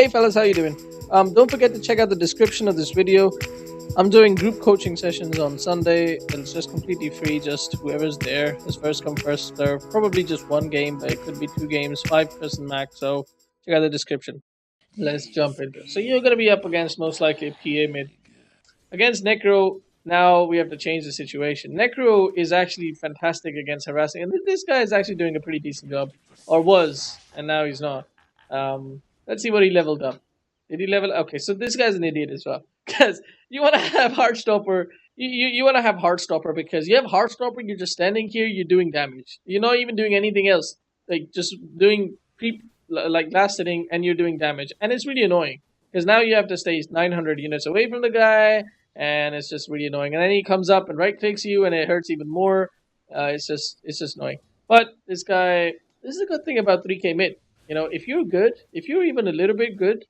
Hey fellas, how you doing? Don't forget to check out the description of this video. I'm doing group coaching sessions on Sunday. It's just completely free. Just whoever's there is first come first serve. Probably just one game, but it could be two games, 5-person max. So check out the description. Let's jump into it. So you're gonna be up against most likely PA mid. Against Necro, now we have to change the situation. Necro is actually fantastic against harassing, and this guy is actually doing a pretty decent job, or was, and now he's not. Let's see what he leveled up. Did he level? Okay, so this guy's an idiot as well, because you want to have Heartstopper. You want to have Heartstopper because you have Heartstopper. You're just standing here. You're doing damage. You're not even doing anything else. Like just doing creep, like last hitting, and you're doing damage, and it's really annoying because now you have to stay 900 units away from the guy, and it's just really annoying. And then he comes up and right clicks you, and it hurts even more. It's just annoying. But this guy, this is a good thing about 3K mid. You know, if you're good, if you're even a little bit good,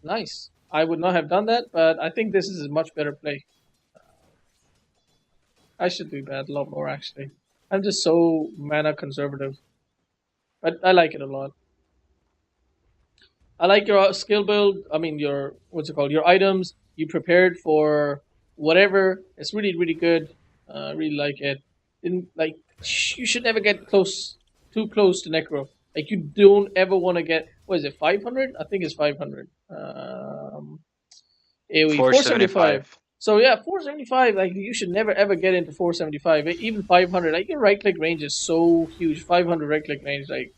nice. I would not have done that, but I think this is a much better play. I should do that a lot more actually. I'm just so mana conservative, but I like it a lot. I like your skill build. I mean, your what's it called? Your items. You prepared for whatever. It's really, really good. Really like it. Didn't like. You should never get too close to Necro. Like you don't ever want to get. What is it? 500? I think it's 500. AOE 475. So yeah, 475. Like you should never ever get into 475. Even 500. Like your right click range is so huge. 500 right click range. Like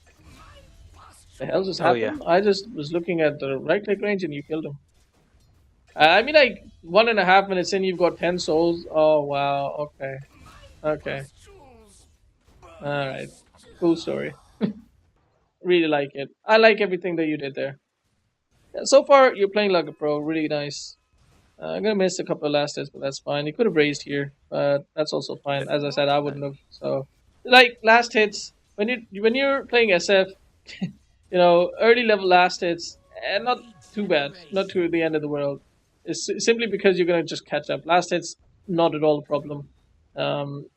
the hell just happened? Yeah. I just was looking at the right click range and you killed him. I mean, like 1.5 minutes in, you've got 10 souls. Oh wow. Okay. Okay. All right. Cool story. Really like it. I like everything that you did there. Yeah, so far, you're playing like a pro. Really nice. I'm gonna miss a couple of last hits, but that's fine. You could have raised here, but that's also fine. As I said, I wouldn't have. So, like last hits when you're playing SF, early level last hits, and not too bad, not to the end of the world. It's simply because you're gonna just catch up. Last hits, not at all a problem.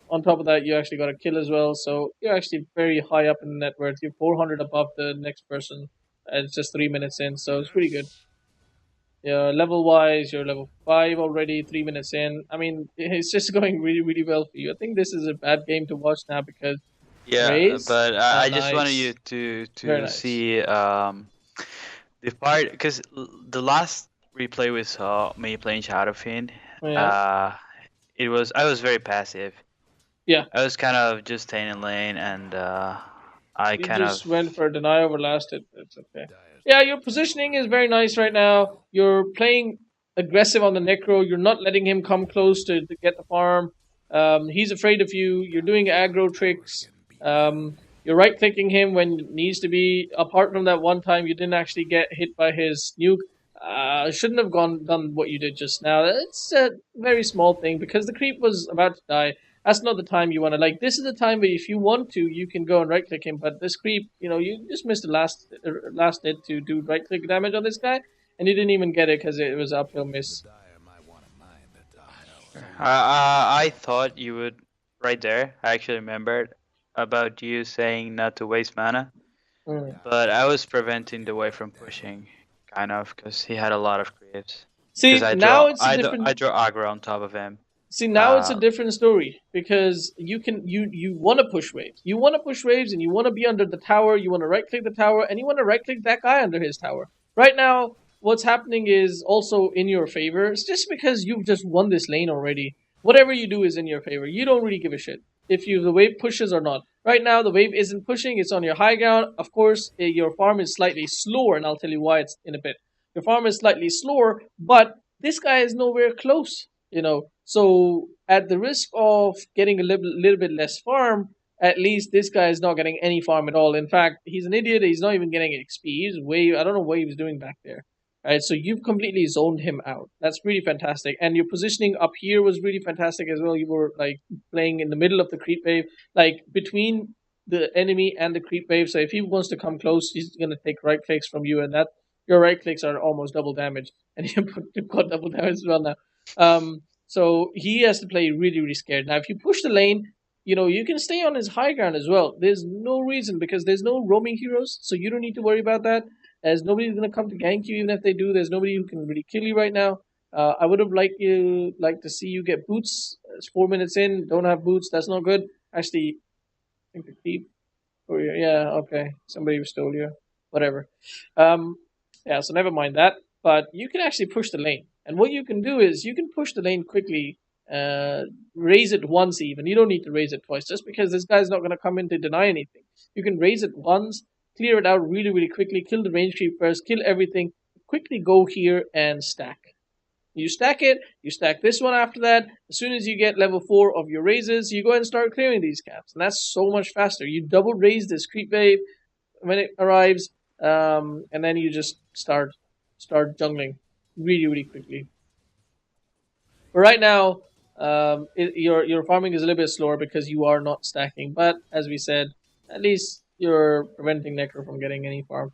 On top of that, you actually got a kill as well, so you're actually very high up in the net worth. You're 400 above the next person. And it's just 3 minutes in, so it's pretty good. Yeah, level wise, you're level 5 already, 3 minutes in. I mean, it's just going really, really well for you. I think this is a bad game to watch now because Yeah, raise. but I just wanted Nice. you to Very nice. see the part because the last replay we saw me playing Shadow Fiend, Yeah. I was very passive. Yeah. I was kind of just staying in lane and I You kind of just went for a deny over last hit. It's okay. Yeah, your positioning is very nice right now. You're playing aggressive on the Necro. You're not letting him come close to get the farm. He's afraid of you. You're doing aggro tricks. You're right clicking him when it needs to be. Apart from that one time you didn't actually get hit by his nuke. Shouldn't have done what you did just now. It's a very small thing because the creep was about to die. That's not the time you want to like. This is the time where if you want to, you can go and right click him. But this creep, you just missed the last hit to do right click damage on this guy, and you didn't even get it because it was uphill miss. I thought you would right there. I actually remembered about you saying not to waste mana, but I was preventing the way from pushing, kind of, because he had a lot of creeps. See Because now it's a I different. draw aggro on top of him. See now it's a different story because you want to push waves. You want to push waves and you want to be under the tower. You want to right click the tower and you want to right click that guy under his tower. Right now, what's happening is also in your favor. It's just because you've just won this lane already. Whatever you do is in your favor. You don't really give a shit if the wave pushes or not. Right now, the wave isn't pushing. It's on your high ground. Of course, your farm is slightly slower, and I'll tell you why it's in a bit. Your farm is slightly slower, but this guy is nowhere close. So at the risk of getting a little bit less farm, at least this guy is not getting any farm at all. In fact, he's an idiot. He's not even getting XP. He's I don't know what he was doing back there. Right, so you've completely zoned him out. That's really fantastic. And your positioning up here was really fantastic as well. You were like playing in the middle of the creep wave, like between the enemy and the creep wave. So if he wants to come close, he's gonna take right clicks from you, and that your right clicks are almost double damage, and you've got double damage as well now. So he has to play really, really scared. Now, if you push the lane, you can stay on his high ground as well. There's no reason because there's no roaming heroes, so you don't need to worry about that. as nobody's gonna come to gank you. Even if they do, there's nobody who can really kill you right now. I would have liked to see you get boots. It's 4 minutes in, don't have boots. That's not good. Actually, I think the keep. Oh yeah, okay. Somebody stole you. Whatever. Um, yeah, so never mind that. But you can actually push the lane, and what you can do is you can push the lane quickly. Raise it once even. You don't need to raise it twice, just because this guy's not going to come in to deny anything. You can raise it once, clear it out really, really quickly, kill the range creep first, kill everything, quickly go here and stack. You stack it, you stack this one after that. As soon as you get level 4 of your raises, you go ahead and start clearing these caps. And that's so much faster. You double raise this creep wave when it arrives, and then you just start jungling really, really quickly. But right now, your farming is a little bit slower because you are not stacking. But as we said, at least you're preventing Necro from getting any farm.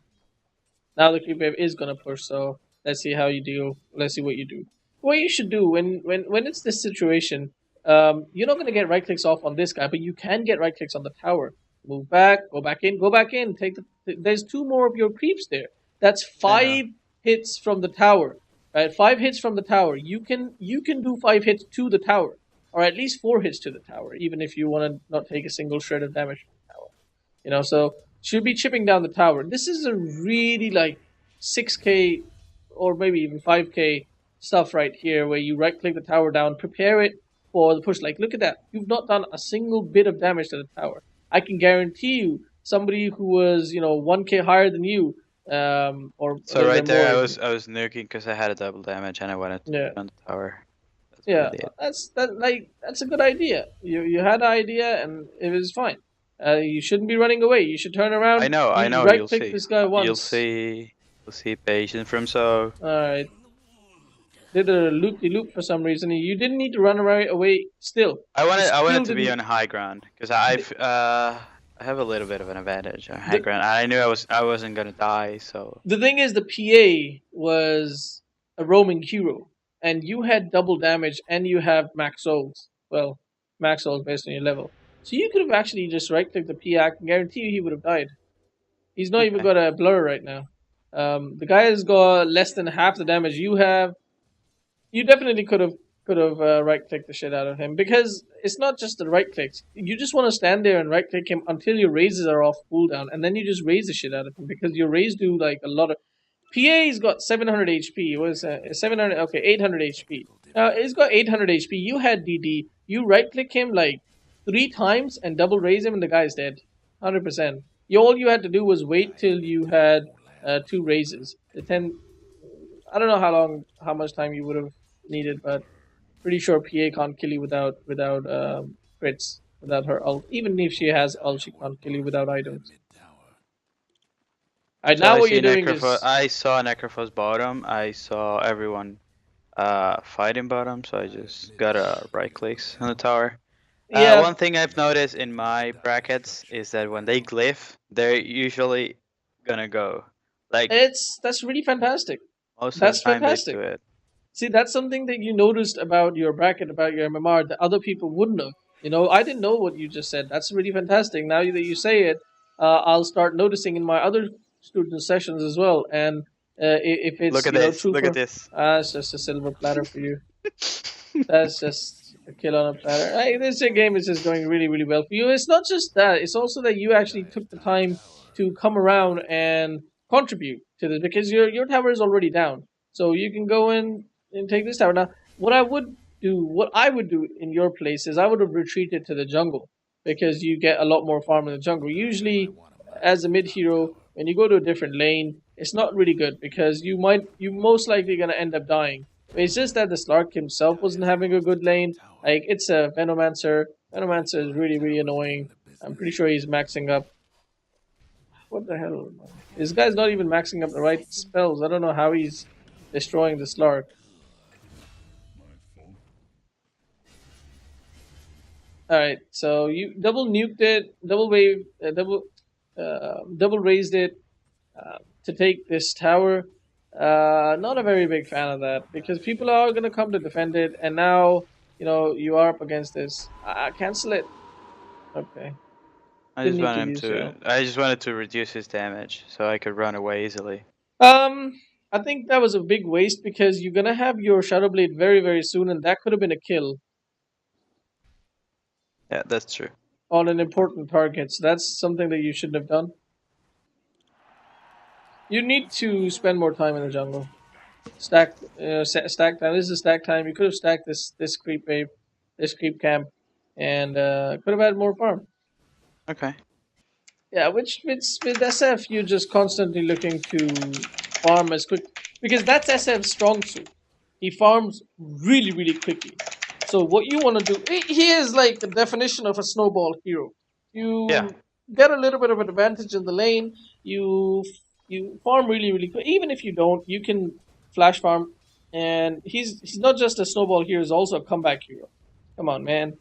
Now the creep wave is gonna push, so let's see how you do. Let's see what you do. What you should do when it's this situation, you're not gonna get right clicks off on this guy, but you can get right clicks on the tower. Move back, go back in, go back in. Take the. There's 2 more of your creeps there. That's 5 hits from the tower. Right, 5 hits from the tower. You can do 5 hits to the tower, or at least 4 hits to the tower, even if you want to not take a single shred of damage from the tower. So should be chipping down the tower. This is a really like 6k or maybe even 5k stuff right here, where you right click the tower down, prepare it for the push. Like, look at that. You've not done a single bit of damage to the tower. I can guarantee you, somebody who was 1k higher than you, or so right there, I was nuking because I had a double damage and I wanted to put on the tower. That's a good idea. You had an idea and it was fine. You shouldn't be running away. You should turn around. I know. Right You'll click see. this guy once. You'll see patience from so. All right. Did a loop de loop for some reason. You didn't need to run away. Still, I wanted to be on high ground because I have a little bit of an advantage on high ground. I knew I wasn't gonna die. So the thing is, the PA was a roaming hero, and you had double damage, and you have max souls. Well, max souls based on your level. So you could have actually just right clicked the PA. I can guarantee you he would have died. He's not even got a blur right now. The guy has got less than half the damage you have. You definitely could have right clicked the shit out of him, because it's not just the right clicks. You just want to stand there and right click him until your raises are off cooldown, and then you just raise the shit out of him, because your raise do like a lot of. PA's got 700 HP. What is that? 700. Okay, 800 HP. He's got 800 HP. You had DD. You right click him like 3 times and double raise him, and the guy's dead. 100%. All you had to do was wait till you had 2 raises. The 10. I don't know how much time you would have needed, but pretty sure PA can't kill you without crits, without her ult. Even if she has ult, she can't kill you without items. Alright, now what you're doing is... I saw Necrophos bottom. I saw everyone fighting bottom, so I just got a right clicks on the tower. One thing I've noticed in my brackets is that when they glyph, they're usually gonna go. Like, that's really fantastic. Most of the time fantastic. They do it. See, that's something that you noticed about your bracket, about your MMR, that other people wouldn't have. I didn't know what you just said. That's really fantastic. Now that you say it, I'll start noticing in my other student sessions as well. And if it's look at this, look at this. It's just a silver platter for you. That's just a kill on a platter. This game is just going really, really well for you. It's not just that; it's also that you actually took the time to come around and contribute to this, because your tower is already down, so you can go in and take this tower. Now, what I would do in your place is I would have retreated to the jungle, because you get a lot more farm in the jungle. Usually, as a mid hero, when you go to a different lane, it's not really good, because you're most likely gonna end up dying. It's just that the Slark himself wasn't having a good lane. Like, it's a Venomancer. Venomancer is really, really annoying. I'm pretty sure he's maxing up. What the hell? This guy's not even maxing up the right spells. I don't know how he's destroying the Slark. Alright, so you double nuked it, double raised it to take this tower. Not a very big fan of that, because people are going to come to defend it, and now, you are up against this. Cancel it. Okay. I just wanted to reduce his damage so I could run away easily. Um, I think that was a big waste because you're gonna have your Shadow Blade very, very soon, and that could have been a kill Yeah, that's true. on an important target. So that's something that you shouldn't have done. You need to spend more time in the jungle. Stack time. This is stack time. You could have stacked this creep wave, this creep camp, and could have had more farm. Okay. Yeah, which with SF you're just constantly looking to farm as quick because that's SF's strong suit. He farms really really quickly. So what you want to do? He is like the definition of a snowball hero. Yeah. You get a little bit of an advantage in the lane. You farm really really quick. Even if you don't, you can flash farm. And he's not just a snowball hero. He's also a comeback hero. Come on, man.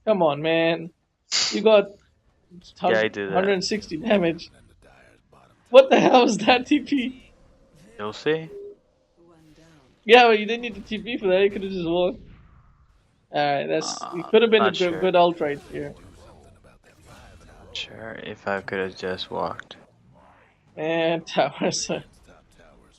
Come on, man. You got Yeah, I do that. 160 damage. What the hell was that TP? You'll see. Yeah, well, you didn't need the TP for that. You could have just walked. Alright, it could have been a Not sure. good ult right here. Not sure if I could have just walked. And towers.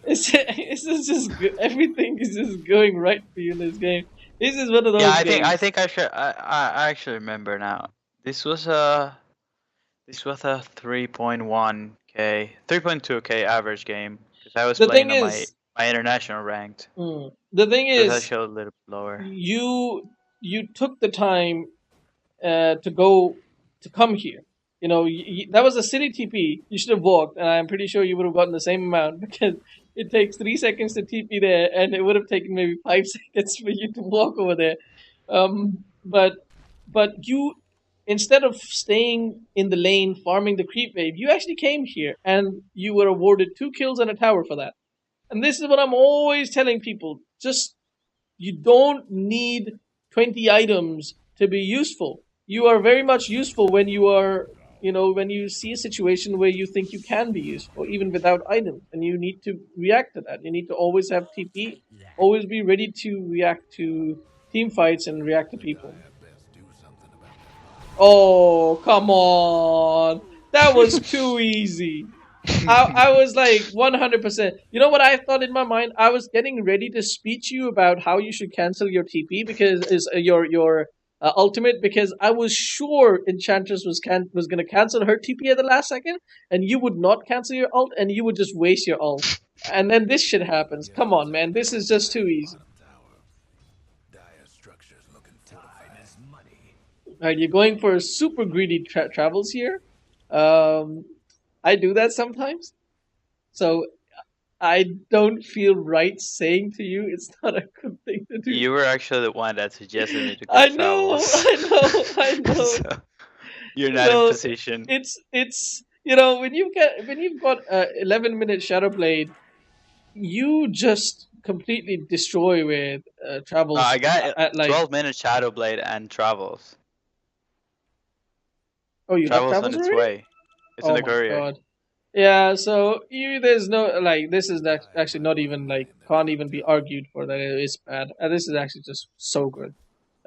It's just good. Everything is just going right for you in this game. This is one of those Yeah, games. I think I should. I actually remember now. This was a 3.1k, 3.2k average game because I was The playing thing on is, my international ranked. the thing It was is, actually a little lower. you took the time to go to come here. You know, that was a city TP. You should have walked, and I'm pretty sure you would have gotten the same amount because it takes 3 seconds to TP there, and it would have taken maybe 5 seconds for you to walk over there. But you, instead of staying in the lane farming the creep wave, you actually came here, and you were awarded 2 kills and a tower for that. And this is what I'm always telling people: just you don't need 20 items to be useful. You are very much useful when you are, when you see a situation where you think you can be useful, even without items, and you need to react to that. You need to always have TP, always be ready to react to team fights and react to people. Oh, come on. That was too easy. I was like 100%. You know what I thought in my mind? I was getting ready to speech you about how you should cancel your TP because is your ultimate because I was sure Enchantress was going to cancel her TP at the last second and you would not cancel your ult and you would just waste your ult. And then this shit happens. Come on, man. This is just too easy. Alright, you're going for super greedy travels here. I do that sometimes. So I don't feel right saying to you it's not a good thing to do. You were actually the one that suggested me to go I know, travels. I know. So, you're not in position. It's when you've got 11-minute Shadow Blade, you just completely destroy with travels. I got at like 12-minute Shadow Blade and travels. Oh, you have Travels travels on its already? way. It's in Oh the my courier. god. Yeah, so there's no like this is actually not even like can't even be argued for that it is bad. This is actually just so good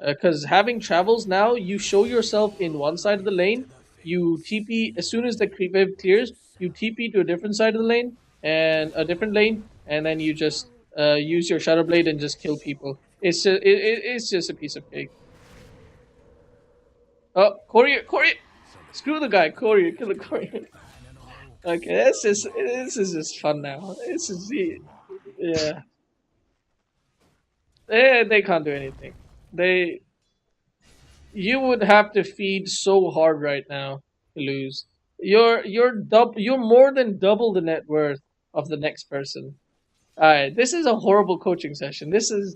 because having travels now, you show yourself in one side of the lane, you TP as soon as the creep wave clears, you TP to a different side of the lane and a different lane, and then you just use your Shadow Blade and just kill people. It's just a piece of cake. Oh, courier, screw the guy, courier, kill the courier. Okay, this is just fun now. This is yeah. They can't do anything. You would have to feed so hard right now to lose. You're more than double the net worth of the next person. Alright, this is a horrible coaching session. This is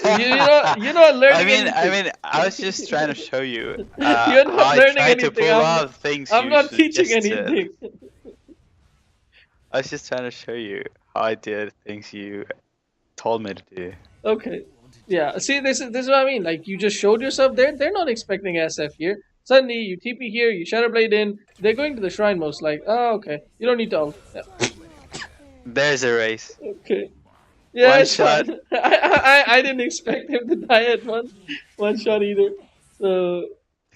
you're not learning anything. I was just trying to show you You're how not I learning tried to anything. pull off things I'm you not teaching suggested. anything. I was just trying to show you how I did things you told me to do. Okay. Yeah. See, this is what I mean. Like you just showed yourself. They're not expecting SF here. Suddenly you TP here, you Shadow Blade in. They're going to the shrine most like. Oh, okay. You don't need to ult. Yeah. There's a race. Okay. Yeah, One it's shot. fine. I didn't expect him to die at one shot either. So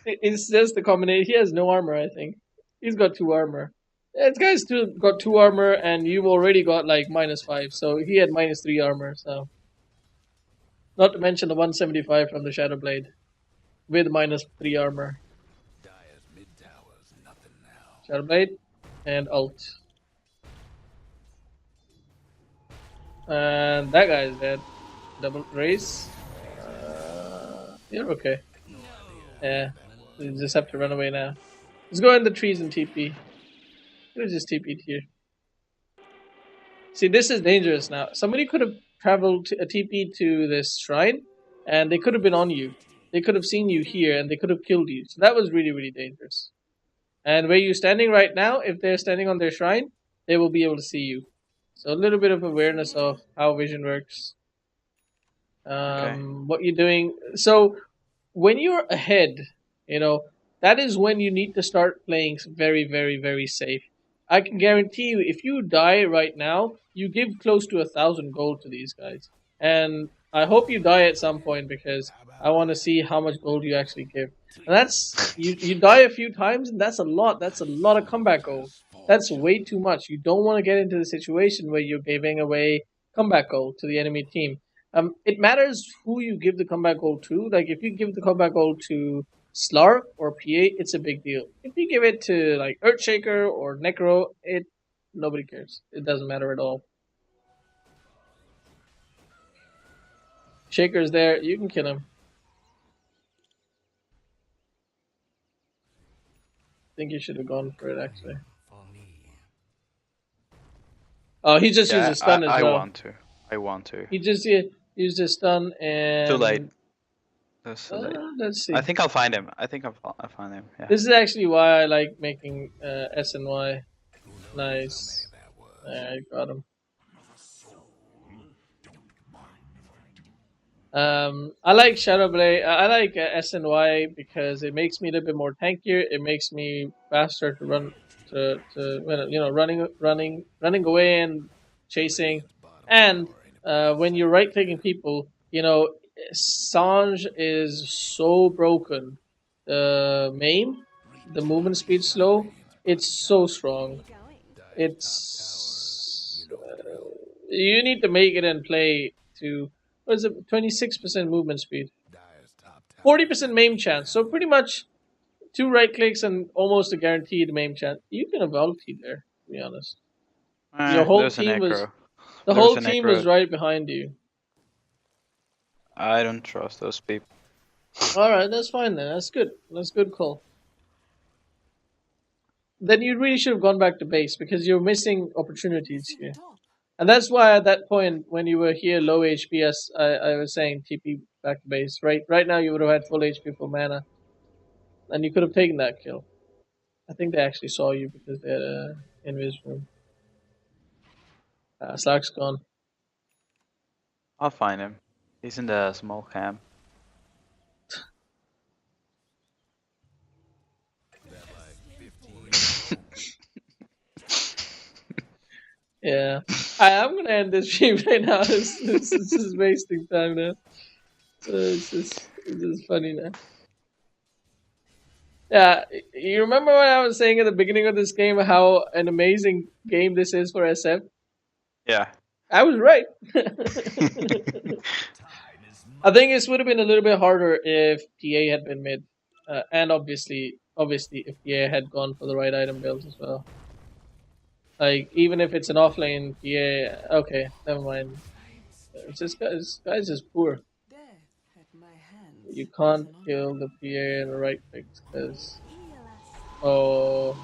it's just the combination. He has no armor. I think he's got 2 armor. Yeah, this guy's still got 2 armor, and you've already got like -5, so he had -3 armor. So, not to mention the 175 from the Shadow Blade with -3 armor. Shadow Blade and ult, and that guy is dead. Double race. You're okay. Yeah, you just have to run away now. Let's go in the trees and TP. We'll just TP here. See, this is dangerous now. Somebody could have traveled a TP to this shrine, and they could have been on you. They could have seen you here, and they could have killed you. So that was really, really dangerous. And where you're standing right now, if they're standing on their shrine, they will be able to see you. So a little bit of awareness of how vision works. Okay. What you're doing. So when you're ahead, you know, that is when you need to start playing very, very, very safe. I can guarantee you, if you die right now, you give close to 1,000 gold to these guys. And I hope you die at some point because I want to see how much gold you actually give. And that's you die a few times, and that's a lot. That's a lot of comeback gold. That's way too much. You don't want to get into the situation where you're giving away comeback gold to the enemy team. It matters who you give the comeback goal to. Like if you give the comeback goal to Slark or PA, it's a big deal. If you give it to like Earthshaker or Necro, nobody cares. It doesn't matter at all. Shaker's there, you can kill him. I think you should have gone for it actually. Oh, he just used a stun as I well. want to. I want to. He just used a stun and Too late. That's too late. let's see. I think I'll find him. I'll find him. Yeah. This is actually why I like making S and Y. Nice. I got him. I like Shadow Blade. I like SNY because it makes me a little bit more tankier. It makes me faster to run running away and chasing. And when you're right clicking people, Sange is so broken. The maim, the movement speed slow, it's so strong. It's you need to make it and play to what is it? 26% movement speed, 40% maim chance. So pretty much 2 right clicks and almost a guaranteed maim chance. You can have ulti there. To be honest, your whole There's an team was necro. the There's whole a team was necro. right behind you. I don't trust those people. All right, that's fine then. That's good. That's good call. Then you really should have gone back to base because you're missing opportunities here. And that's why at that point when you were here low HP, as I was saying, TP back to base. Right now you would have had full HP, full mana, and you could have taken that kill. I think they actually saw you because they had a invis room. Slark's gone. I'll find him. He's in the small camp. Yeah, I'm gonna end this stream right now. This is just wasting time now. So it's just funny now. Yeah, you remember when I was saying at the beginning of this game how an amazing game this is for SF? Yeah. I was right. I think this would have been a little bit harder if PA had been mid, and obviously if PA had gone for the right item builds as well. Like even if it's an offlane PA, okay, never mind. It's just guys is poor. You can't kill the PA in the right click because no,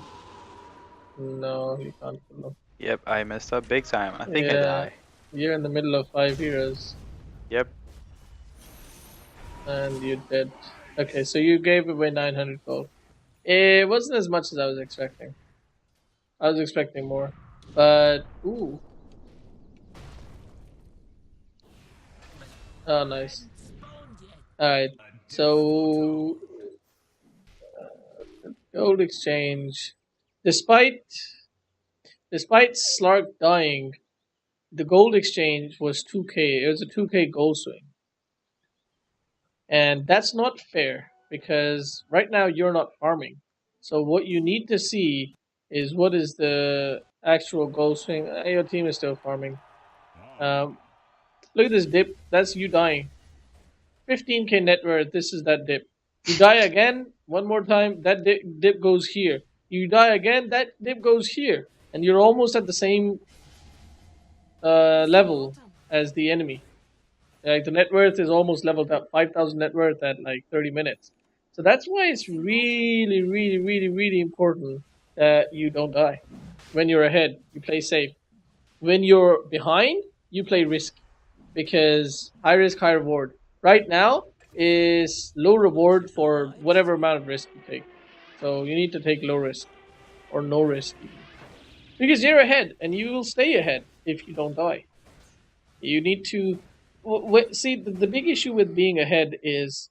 you can't kill them. Yep, I messed up big time. I think I die. You're in the middle of 5 heroes. Yep. And you're dead. Okay, so you gave away 900 gold. It wasn't as much as I was expecting. I was expecting more. But, ooh. Oh, nice. Alright, so... gold exchange. Despite Slark dying, the gold exchange was 2k. It was a 2k gold swing. And that's not fair because right now you're not farming. So what you need to see is what is the actual goal swing. Your team is still farming. Look at this dip. That's you dying. 15k net worth. This is that dip. You die again. One more time. That dip goes here. You die again. That dip goes here. And you're almost at the same level as the enemy. Like the net worth is almost leveled up. 5,000 net worth at like 30 minutes. So that's why it's really, really, really, really important that you don't die. When you're ahead, you play safe. When you're behind, you play risky. Because high risk, high reward. Right now is low reward for whatever amount of risk you take. So you need to take low risk or no risk. Because you're ahead and you will stay ahead if you don't die. You need to see the big issue with being ahead is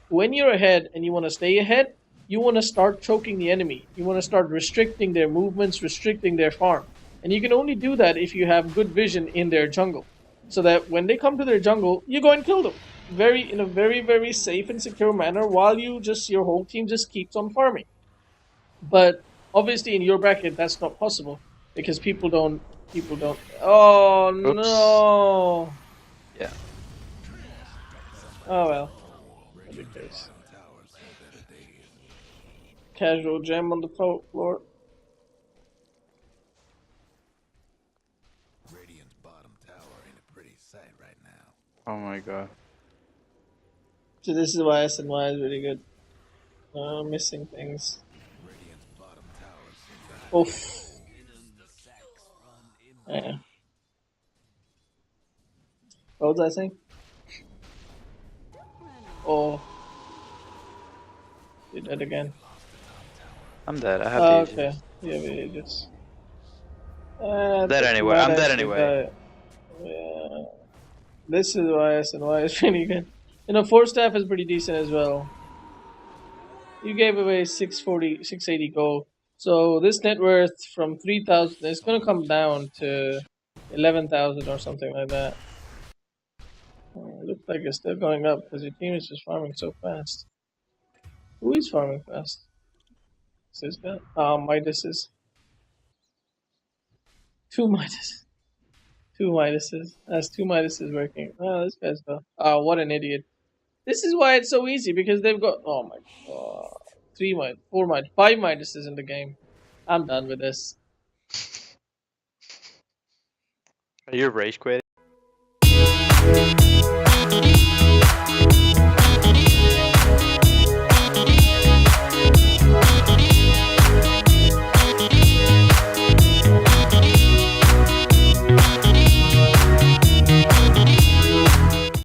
when you're ahead and you want to stay ahead, you want to start choking the enemy. You want to start restricting their movements, restricting their farm. And you can only do that if you have good vision in their jungle. So that when they come to their jungle, you go and kill them. In a very, very safe and secure manner while your whole team just keeps on farming. But obviously in your bracket that's not possible because people don't oh Oops. no. Yeah. Oh well. Casual gem on the floor. Radiant's bottom tower ain't a pretty sight right now. Oh my god. So this is why SNY is really good. Missing things. Radiant's bottom tower Oof. Yeah. What was I saying? Oh. Did that again. I'm dead. I have the Okay. Yeah, we just. Dead anyway. I'm dead anyway. Yeah. This is why SNY is really good. You know, 4-staff is pretty decent as well. You gave away 640, 680 gold. So this net worth from 3,000 is going to come down to 11,000 or something like that. It looks like it's still going up because your team is just farming so fast. Who is farming fast? Is this guy? Midas. 2 Midas. 2 Midases. That's 2 Midases working. Oh, this guy's go. Oh, what an idiot. This is why it's so easy because they've got. Oh my god. 3 Midas, 4 Midas, 5 Midases in the game. I'm done with this. Are you rage quitting?